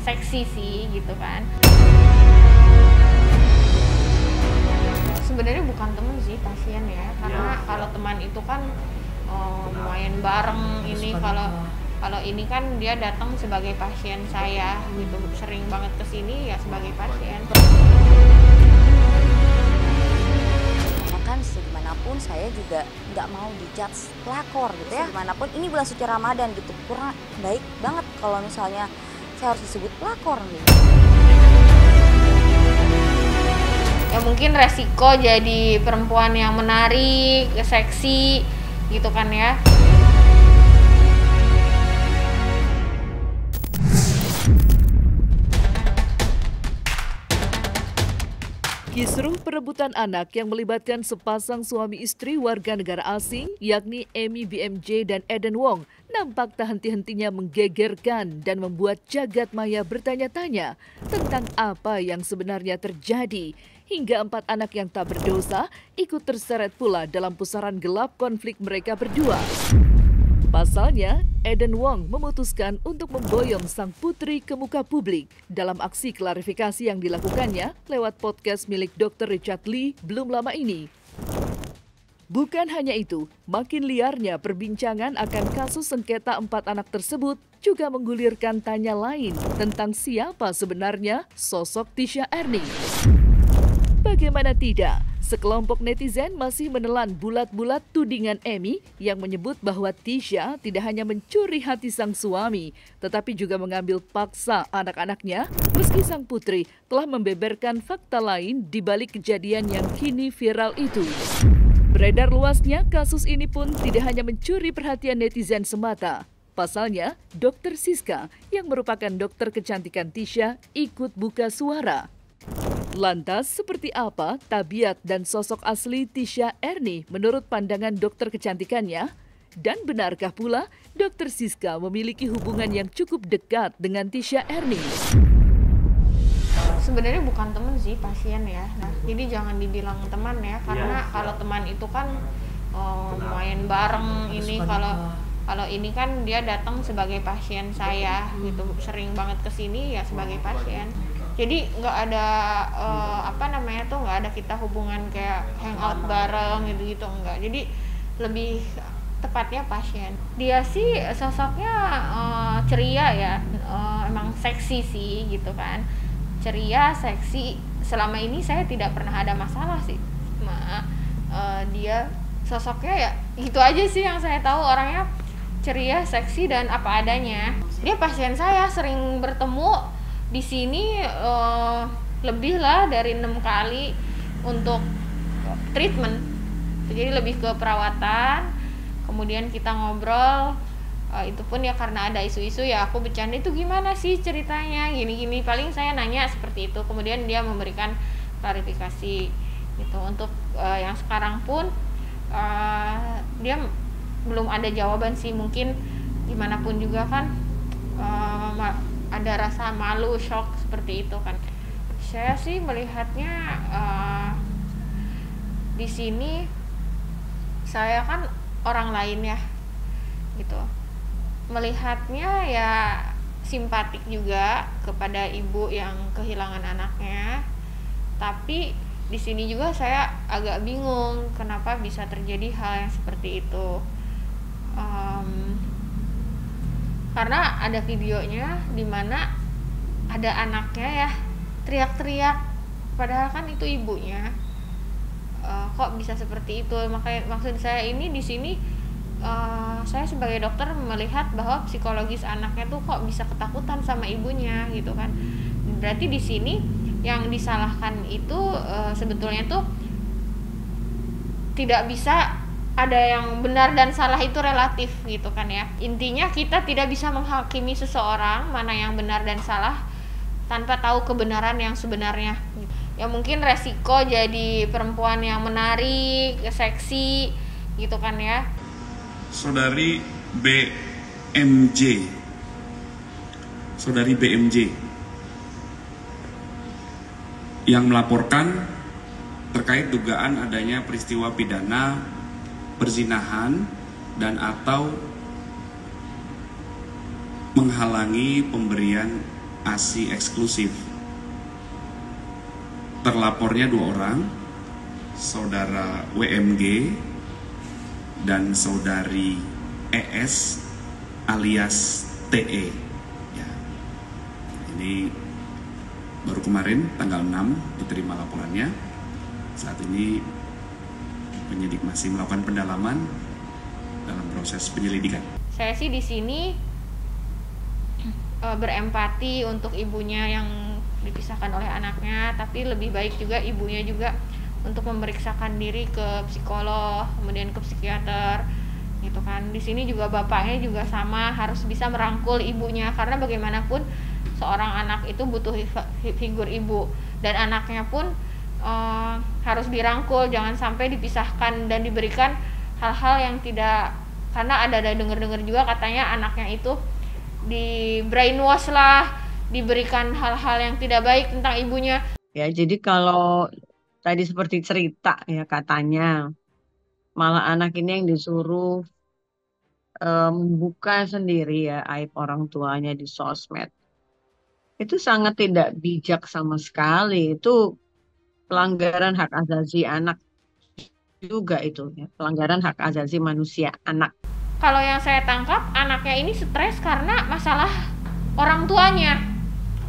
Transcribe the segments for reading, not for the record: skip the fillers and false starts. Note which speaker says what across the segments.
Speaker 1: seksi sih gitu kan. Sebenarnya bukan teman sih pasien ya, karena kalau teman itu kan main bareng ini, kalau ini kan dia datang sebagai pasien saya gitu, sering banget kesini ya sebagai pasien.
Speaker 2: Kan segimanapun saya juga nggak mau dijudge pelakor gitu ya. Segimanapun ini bulan suci Ramadan gitu, kurang baik banget kalau misalnya saya harus disebut pelakor nih.
Speaker 1: Ya mungkin resiko jadi perempuan yang menarik, seksi gitu kan ya.
Speaker 3: Kisruh perebutan anak yang melibatkan sepasang suami istri warga negara asing, yakni Amy BMJ dan Eden Wong, nampak tak henti-hentinya menggegerkan dan membuat jagat maya bertanya-tanya tentang apa yang sebenarnya terjadi. Hingga 4 anak yang tak berdosa ikut terseret pula dalam pusaran gelap konflik mereka berdua. Pasalnya, Eden Wong memutuskan untuk memboyong sang putri ke muka publik dalam aksi klarifikasi yang dilakukannya lewat podcast milik Dr. Richard Lee belum lama ini. Bukan hanya itu, makin liarnya perbincangan akan kasus sengketa 4 anak tersebut juga menggulirkan tanya lain tentang siapa sebenarnya sosok Tisha Ernie. Bagaimana tidak, sekelompok netizen masih menelan bulat-bulat tudingan Amy yang menyebut bahwa Tisha tidak hanya mencuri hati sang suami, tetapi juga mengambil paksa anak-anaknya, meski sang putri telah membeberkan fakta lain di balik kejadian yang kini viral itu. Beredar luasnya, kasus ini pun tidak hanya mencuri perhatian netizen semata. Pasalnya, Dr. Siska yang merupakan dokter kecantikan Tisha ikut buka suara. Lantas, seperti apa tabiat dan sosok asli Tisha Ernie menurut pandangan dokter kecantikannya? Dan benarkah pula Dr. Siska memiliki hubungan yang cukup dekat dengan Tisha Ernie?
Speaker 1: Sebenarnya bukan teman sih pasien ya, jadi jangan dibilang teman ya, karena kalau teman itu kan main bareng ini, kalau ini kan dia datang sebagai pasien saya gitu, sering banget kesini ya sebagai pasien. Jadi nggak ada nggak ada kita hubungan kayak hangout bareng gitu enggak. Jadi lebih tepatnya pasien. Dia sih sosoknya ceria ya, emang seksi sih gitu kan, ceria, seksi. Selama ini saya tidak pernah ada masalah sih. Dia sosoknya ya gitu aja sih yang saya tahu, orangnya ceria, seksi dan apa adanya. Dia pasien saya, sering bertemu di sini lebih lah dari 6 kali untuk treatment. Jadi lebih ke perawatan, kemudian kita ngobrol, itu pun ya karena ada isu-isu ya aku bercanda, itu gimana sih ceritanya, gini-gini, paling saya nanya seperti itu, kemudian dia memberikan klarifikasi gitu. Untuk yang sekarang pun dia belum ada jawaban sih, mungkin gimana pun juga kan ada rasa malu, shock seperti itu kan. Saya sih melihatnya di sini saya kan orang lain ya, gitu. Melihatnya ya simpatik juga kepada ibu yang kehilangan anaknya, tapi di sini juga saya agak bingung kenapa bisa terjadi hal yang seperti itu. Karena ada videonya di mana ada anaknya ya teriak-teriak, padahal kan itu ibunya. Kok bisa seperti itu? Makanya maksud saya ini di sini saya sebagai dokter melihat bahwa psikologis anaknya tuh kok bisa ketakutan sama ibunya gitu kan. Berarti di sini yang disalahkan itu sebetulnya tuh tidak bisa ada yang benar dan salah, itu relatif gitu kan ya. Intinya kita tidak bisa menghakimi seseorang mana yang benar dan salah tanpa tahu kebenaran yang sebenarnya. Ya mungkin resiko jadi perempuan yang menarik, seksi gitu kan ya.
Speaker 4: Saudari BMJ yang melaporkan terkait dugaan adanya peristiwa pidana perzinahan dan atau menghalangi pemberian ASI eksklusif. Terlapornya 2 orang, saudara WMG dan saudari ES alias TE. Ya. Ini baru kemarin tanggal 6 diterima laporannya. Saat ini penyidik masih melakukan pendalaman dalam proses penyelidikan.
Speaker 1: Saya sih di sini berempati untuk ibunya yang dipisahkan oleh anaknya, tapi lebih baik juga ibunya juga untuk memeriksakan diri ke psikolog, kemudian ke psikiater, gitu kan. Di sini juga bapaknya juga sama, harus bisa merangkul ibunya, karena bagaimanapun seorang anak itu butuh figur ibu, dan anaknya pun harus dirangkul, jangan sampai dipisahkan dan diberikan hal-hal yang tidak, karena ada dengar-dengar juga katanya anaknya itu di brainwash lah, diberikan hal-hal yang tidak baik tentang ibunya.
Speaker 5: Ya, jadi kalau tadi seperti cerita ya katanya, malah anak ini yang disuruh membuka sendiri ya aib orang tuanya di sosmed. Itu sangat tidak bijak sama sekali. Itu pelanggaran hak asasi anak juga itu, ya. Pelanggaran hak asasi manusia anak.
Speaker 1: Kalau yang saya tangkap, anaknya ini stres karena masalah orang tuanya,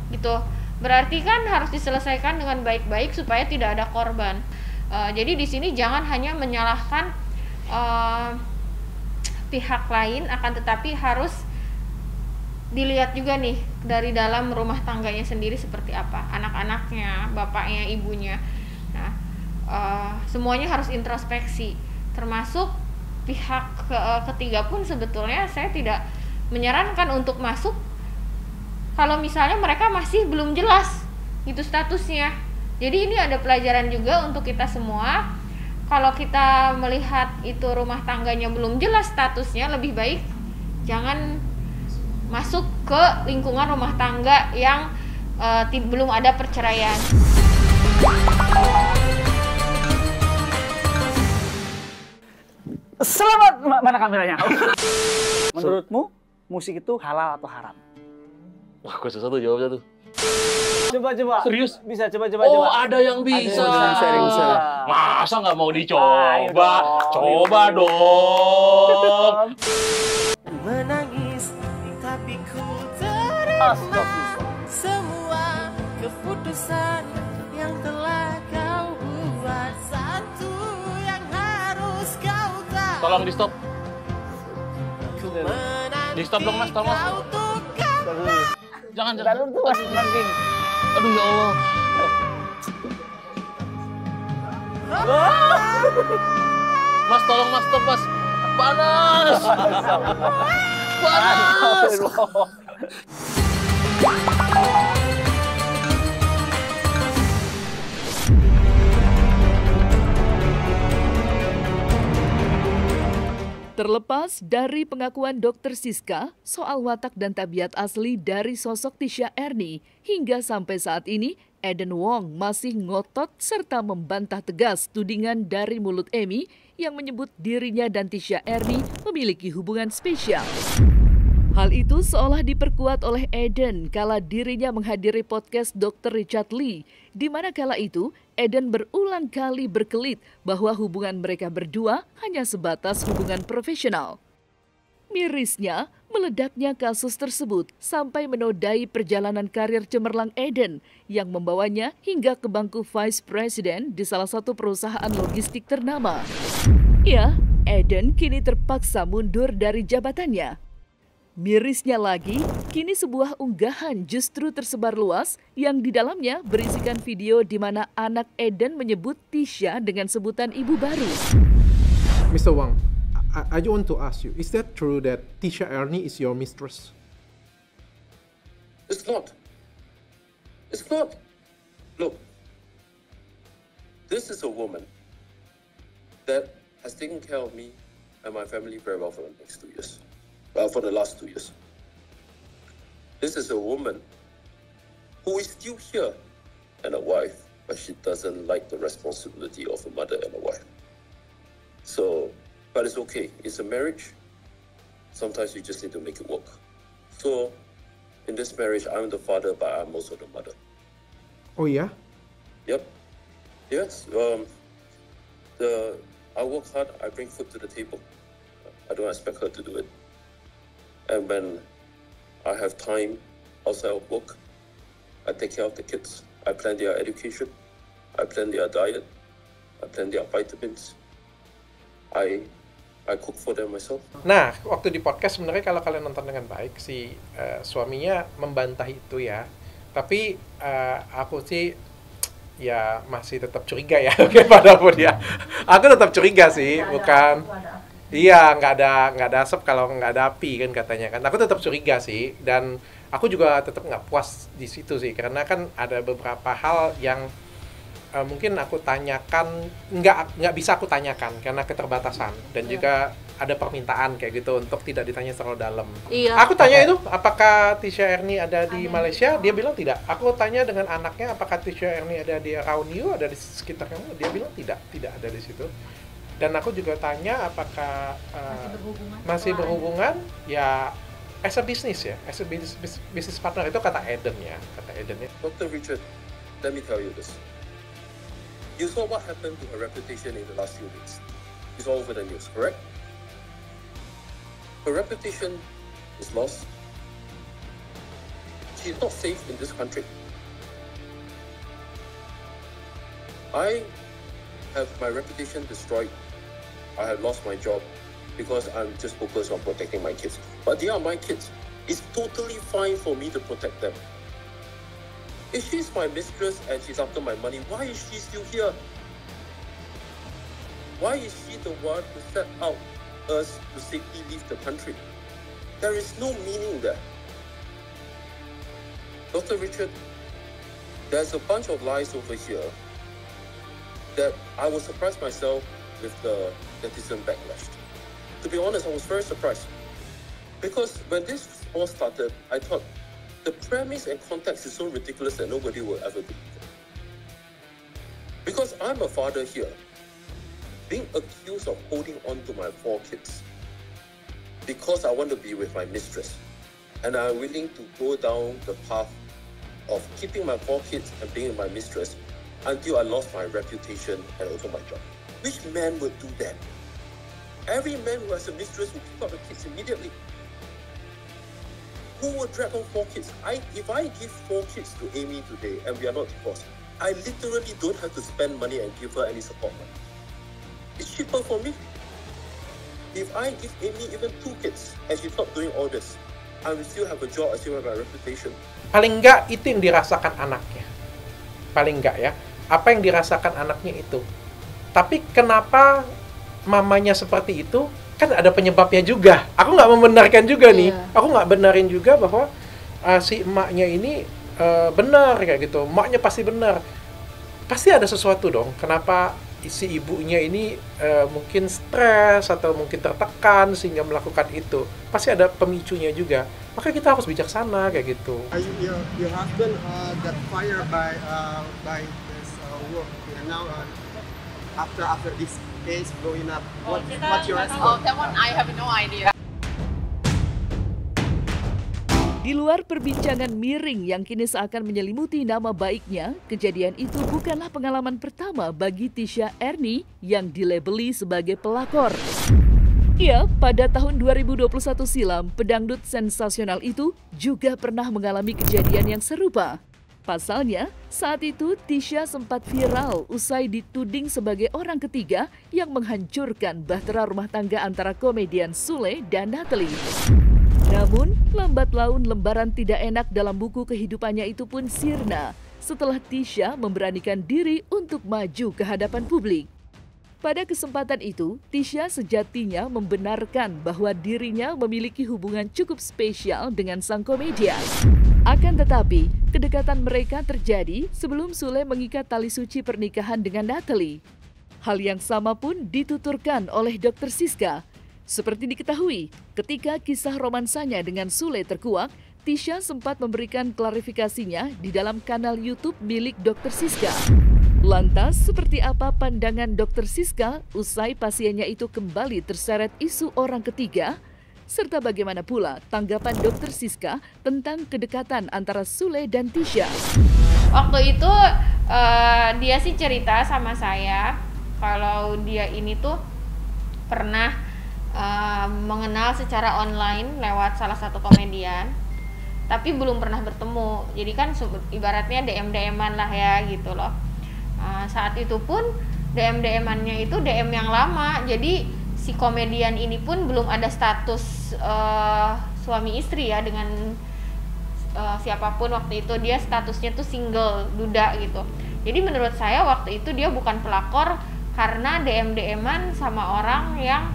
Speaker 1: gitu. Berarti kan harus diselesaikan dengan baik-baik supaya tidak ada korban. Jadi di sini jangan hanya menyalahkan pihak lain, akan tetapi harus dilihat juga nih dari dalam rumah tangganya sendiri seperti apa, anak-anaknya, bapaknya, ibunya. Nah, semuanya harus introspeksi, termasuk pihak ketiga pun sebetulnya saya tidak menyarankan untuk masuk kalau misalnya mereka masih belum jelas itu statusnya. Jadi ini ada pelajaran juga untuk kita semua. Kalau kita melihat itu rumah tangganya belum jelas statusnya, lebih baik jangan masuk ke lingkungan rumah tangga yang belum ada perceraian.
Speaker 6: Selamat, mana kameranya? Menurutmu musik itu halal atau haram?
Speaker 7: Wah, gue susah tuh jawabnya tuh.
Speaker 6: Coba.
Speaker 7: Serius?
Speaker 6: Bisa, coba.
Speaker 7: Oh, ada yang bisa.
Speaker 6: Sharing.
Speaker 7: Masa nggak mau dicoba? Coba dong.
Speaker 8: Menangis, tapi ku terima semua keputusan yang telah kau buat. Satu yang harus kau tahu.
Speaker 7: Tolong di stop.
Speaker 8: Ku menanti
Speaker 7: Di stop dong, Mas, tolong, Mas.
Speaker 8: kau untuk kembali.
Speaker 7: Jangan.
Speaker 6: Lalu tuh masih ranking.
Speaker 7: Aduh ya Allah. Mas, tolong Mas, stop Mas. Panas. Panas.
Speaker 3: Terlepas dari pengakuan Dr. Siska soal watak dan tabiat asli dari sosok Tisha Ernie, hingga sampai saat ini Eden Wong masih ngotot serta membantah tegas tudingan dari mulut Amy yang menyebut dirinya dan Tisha Ernie memiliki hubungan spesial. Hal itu seolah diperkuat oleh Eden kala dirinya menghadiri podcast Dr. Richard Lee, di mana kala itu Eden berulang kali berkelit bahwa hubungan mereka berdua hanya sebatas hubungan profesional. Mirisnya, meledaknya kasus tersebut sampai menodai perjalanan karir cemerlang Eden yang membawanya hingga ke bangku Vice President di salah satu perusahaan logistik ternama. Ya, Eden kini terpaksa mundur dari jabatannya. Mirisnya lagi, kini sebuah unggahan justru tersebar luas yang di dalamnya berisikan video di mana anak Eden menyebut Tisha dengan sebutan ibu baru.
Speaker 9: Mr. Wang, I want to ask you, is that true that Tisha Ernie is your mistress?
Speaker 10: It's not. It's not. Look, this is a woman that has taken care of me and my family very well for the next 2 years. For the last 2 years. This is a woman who is still here and a wife, but she doesn't like the responsibility of a mother and a wife. So, but it's okay. It's a marriage. Sometimes you just need to make it work. So, In this marriage, I'm the father, but I'm also the mother.
Speaker 9: Oh yeah?
Speaker 10: Yep. Yes. I work hard. I bring food to the table. I don't expect her to do it. And when I have time outside of work, I take care of the kids. I plan their education. I plan their diet. I plan their vitamins. I cook for them myself.
Speaker 11: Nah, waktu di podcast sebenarnya kalau kalian nonton dengan baik, si suaminya membantah itu ya. Tapi aku sih ya masih tetap curiga ya kepada dia. Aku tetap curiga sih, bukan. Iya, nggak ada asap kalau nggak ada api kan katanya kan. Aku tetap curiga sih, dan aku juga tetap nggak puas di situ sih, karena kan ada beberapa hal yang mungkin aku tanyakan, nggak bisa aku tanyakan karena keterbatasan, dan juga ada permintaan kayak gitu untuk tidak ditanya terlalu dalam.
Speaker 1: Iya.
Speaker 11: Aku tanya itu, apakah Tisha Ernie ada di Malaysia? Dia bilang tidak. Aku tanya dengan anaknya, apakah Tisha Ernie ada di around you, ada di sekitar kamu? Dia bilang tidak ada di situ. Dan aku juga tanya apakah masih berhubungan ya as a business ya, as a business partner, itu kata Eden ya.
Speaker 10: Dr. Richard, let me tell you this. You saw what happened to her reputation in the last few weeks. It's all over the news, correct? Her reputation is lost. She's not safe in this country. I have my reputation destroyed. I have lost my job because I'm just focused on protecting my kids. But they are my kids. It's totally fine for me to protect them. If she's my mistress and she's after my money, why is she still here? Why is she the one who set out us to safely leave the country? There is no meaning there. Dr. Richard, there's a bunch of lies over here that I was surprised myself with the netizen backlash. To be honest, I was very surprised. Because when this all started, I thought, the premise and context is so ridiculous that nobody will ever believe it. Because I'm a father here, being accused of holding on to my 4 kids because I want to be with my mistress, and I'm willing to go down the path of keeping my 4 kids and being with my mistress until I lost my reputation and also my job. Which man would do that? Every man who has a mistress will pick up the kids immediately. Who would drag on 4 kids? If I give 4 kids to Amy today and we are not divorced, I literally don't have to spend money and give her any support money. It's cheaper for me. If I give Amy even 2 kids and she's not doing all this, I will still have a job, I still have my reputation.
Speaker 11: Paling enggak itu yang dirasakan anaknya. Paling enggak ya. Apa yang dirasakan anaknya itu. Tapi kenapa mamanya seperti itu? Kan ada penyebabnya juga. Aku nggak membenarkan juga nih. Aku nggak benarin juga bahwa si emaknya ini benar kayak gitu. Emaknya pasti benar. Pasti ada sesuatu dong. Kenapa si ibunya ini mungkin stres atau mungkin tertekan sehingga melakukan itu. Pasti ada pemicunya juga. Maka kita harus bijaksana kayak gitu.
Speaker 12: Your husband got fired by this work. And now after this case blowing up, what's your response?
Speaker 13: Oh, that one I have no idea.
Speaker 3: Di luar perbincangan miring yang kini seakan menyelimuti nama baiknya, kejadian itu bukanlah pengalaman pertama bagi Tisha Ernie yang dilabeli sebagai pelakor. Ya, pada tahun 2021 silam, pedangdut sensasional itu juga pernah mengalami kejadian yang serupa. Pasalnya, saat itu Tisha sempat viral usai dituding sebagai orang ketiga yang menghancurkan bahtera rumah tangga antara komedian Sule dan Natalie. Namun, lambat laun lembaran tidak enak dalam buku kehidupannya itu pun sirna setelah Tisha memberanikan diri untuk maju ke hadapan publik. Pada kesempatan itu, Tisha sejatinya membenarkan bahwa dirinya memiliki hubungan cukup spesial dengan sang komedian. Akan tetapi, kedekatan mereka terjadi sebelum Sule mengikat tali suci pernikahan dengan Natalie. Hal yang sama pun dituturkan oleh Dr. Siska. Seperti diketahui, ketika kisah romansanya dengan Sule terkuak, Tisha sempat memberikan klarifikasinya di dalam kanal YouTube milik Dr. Siska. Lantas, seperti apa pandangan Dr. Siska usai pasiennya itu kembali terseret isu orang ketiga? serta bagaimana pula tanggapan Dr. Siska tentang kedekatan antara Sule dan Tisha.
Speaker 1: Waktu itu dia sih cerita sama saya kalau dia ini tuh pernah mengenal secara online lewat salah satu komedian, tapi belum pernah bertemu. Jadi kan ibaratnya DM-an lah ya gitu loh. Saat itu pun DM-annya itu DM yang lama, jadi si komedian ini pun belum ada status suami istri ya dengan siapapun. Waktu itu dia statusnya tuh single, duda gitu. Jadi menurut saya waktu itu dia bukan pelakor karena DM-an sama orang yang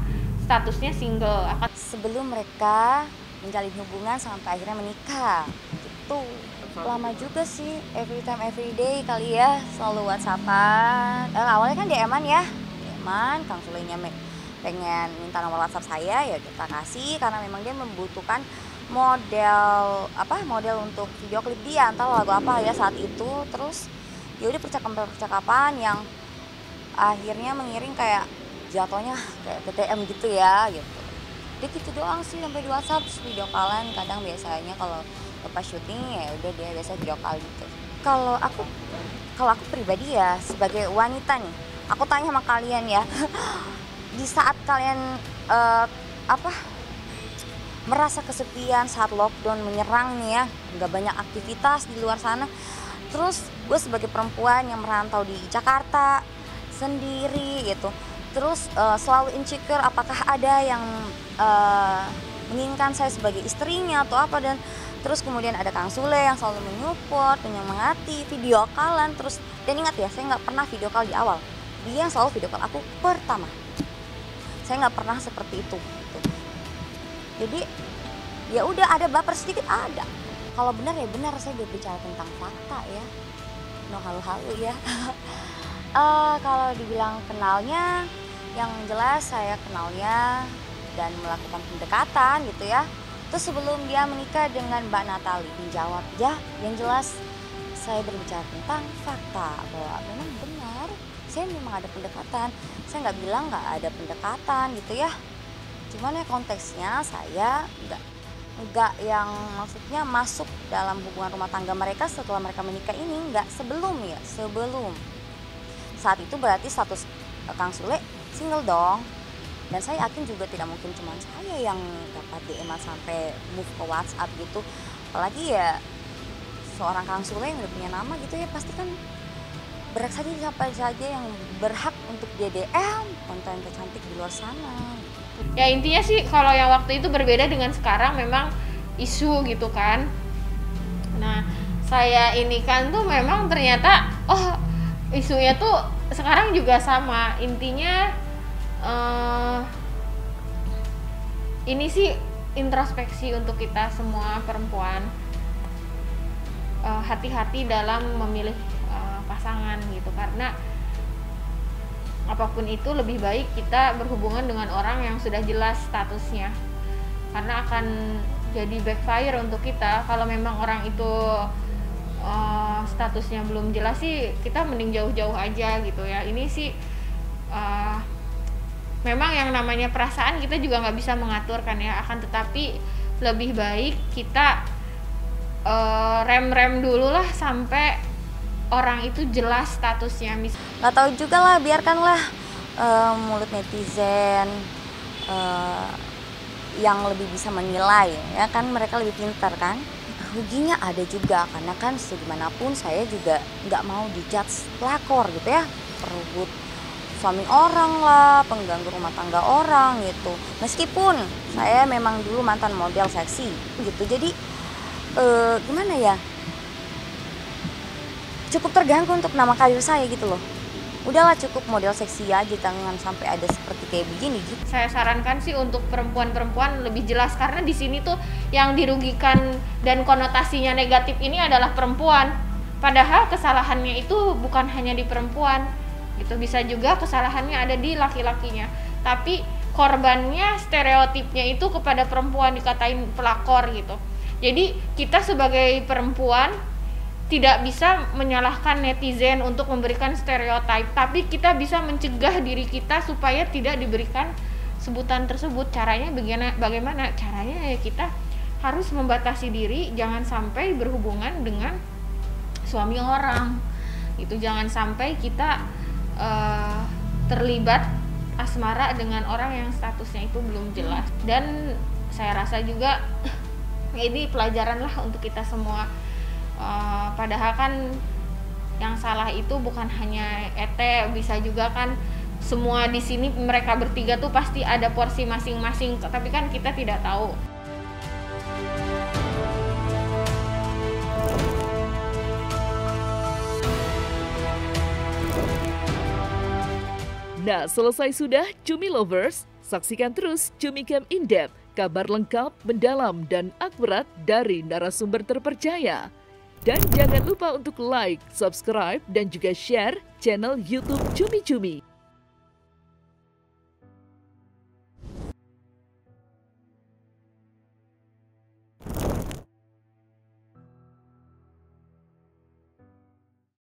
Speaker 1: statusnya single.
Speaker 2: Sebelum mereka menjalin hubungan sampai akhirnya menikah gitu. Lama juga sih, every time every day kali ya, selalu WhatsAppan. Awalnya kan DM-an ya, DM-an, Kang Sulenya pengen minta nomor WhatsApp saya, ya kita kasih karena memang dia membutuhkan model untuk video klip dia, entah lagu apa ya saat itu. Terus ya udah percakapan yang akhirnya mengiring kayak jatuhnya kayak BTM gitu ya gitu. Dia gitu doang sih sampai di WhatsApp, terus video callan kadang biasanya kalau pas syuting ya udah dia biasa video call gitu. Kalau aku pribadi ya sebagai wanita nih, aku tanya sama kalian ya, di saat kalian merasa kesepian saat lockdown menyerang nih ya, nggak banyak aktivitas di luar sana, terus gue sebagai perempuan yang merantau di Jakarta sendiri gitu, terus selalu insecure apakah ada yang menginginkan saya sebagai istrinya atau apa, dan terus kemudian ada Kang Sule yang selalu menyupport, menyemangati, video callan terus. Dan ingat ya, saya nggak pernah video call di awal, dia yang selalu video call aku pertama. Saya nggak pernah seperti itu gitu. Jadi ya udah ada baper sedikit ada. Kalau benar ya benar, saya berbicara tentang fakta ya, no halu-halu ya. Kalau dibilang kenalnya, yang jelas saya kenalnya dan melakukan pendekatan gitu ya. Terus sebelum dia menikah dengan Mbak Natali, menjawab ya, yang jelas saya berbicara tentang fakta bahwa memang benar, saya memang ada pendekatan. Saya nggak bilang nggak ada pendekatan gitu ya. Cuman ya konteksnya saya nggak yang maksudnya masuk dalam hubungan rumah tangga mereka setelah mereka menikah ini, nggak, sebelum. Saat itu berarti status Kang Sule single dong. Dan saya yakin juga tidak mungkin cuma saya yang dapat DM sampai move ke WhatsApp gitu. Apalagi ya seorang Kang Sule yang udah punya nama gitu ya, pasti kan berhak saja siapa saja yang berhak untuk dia DM konten tercantik di luar sana.
Speaker 1: Ya intinya sih kalau yang waktu itu berbeda dengan sekarang, memang isu gitu kan. Nah saya ini kan tuh memang ternyata isunya tuh sekarang juga sama. Intinya ini sih introspeksi untuk kita semua perempuan, hati-hati dalam memilih pasangan gitu, karena apapun itu lebih baik kita berhubungan dengan orang yang sudah jelas statusnya, karena akan jadi backfire untuk kita. Kalau memang orang itu statusnya belum jelas sih, kita mending jauh-jauh aja gitu ya. Ini sih memang yang namanya perasaan kita juga nggak bisa mengatur kan ya, akan tetapi lebih baik kita rem dulu lah sampai orang itu jelas statusnya.
Speaker 2: Nggak tahu juga lah, biarkanlah mulut netizen yang lebih bisa menilai ya kan, mereka lebih pintar kan. Ruginya ada juga, karena kan segimanapun saya juga nggak mau dijudge pelakor gitu ya, perebut suami orang lah, pengganggu rumah tangga orang gitu. Meskipun saya memang dulu mantan model seksi gitu, jadi gimana ya, cukup terganggu untuk nama karir saya gitu loh. Udahlah cukup model seksi aja, jangan sampai ada seperti kayak begini gitu.
Speaker 1: Saya sarankan sih untuk perempuan-perempuan lebih jelas, karena di sini tuh yang dirugikan dan konotasinya negatif ini adalah perempuan. Padahal kesalahannya itu bukan hanya di perempuan gitu, bisa juga kesalahannya ada di laki-lakinya. Tapi korbannya, stereotipnya itu kepada perempuan, dikatain pelakor gitu. Jadi kita sebagai perempuan tidak bisa menyalahkan netizen untuk memberikan stereotip, tapi kita bisa mencegah diri kita supaya tidak diberikan sebutan tersebut. Caranya bagaimana? Caranya ya kita harus membatasi diri, jangan sampai berhubungan dengan suami orang. Itu jangan sampai kita terlibat asmara dengan orang yang statusnya itu belum jelas. Dan saya rasa juga ini pelajaran lah untuk kita semua. Padahal kan yang salah itu bukan hanya Ete, bisa juga kan semua di sini mereka bertiga tuh pasti ada porsi masing-masing, tapi kan kita tidak tahu.
Speaker 3: Nah, selesai sudah Cumi Lovers. Saksikan terus Cumi Camp In-Depth, kabar lengkap, mendalam, dan akurat dari narasumber terpercaya. Dan jangan lupa untuk like, subscribe, dan juga share channel YouTube Cumi Cumi.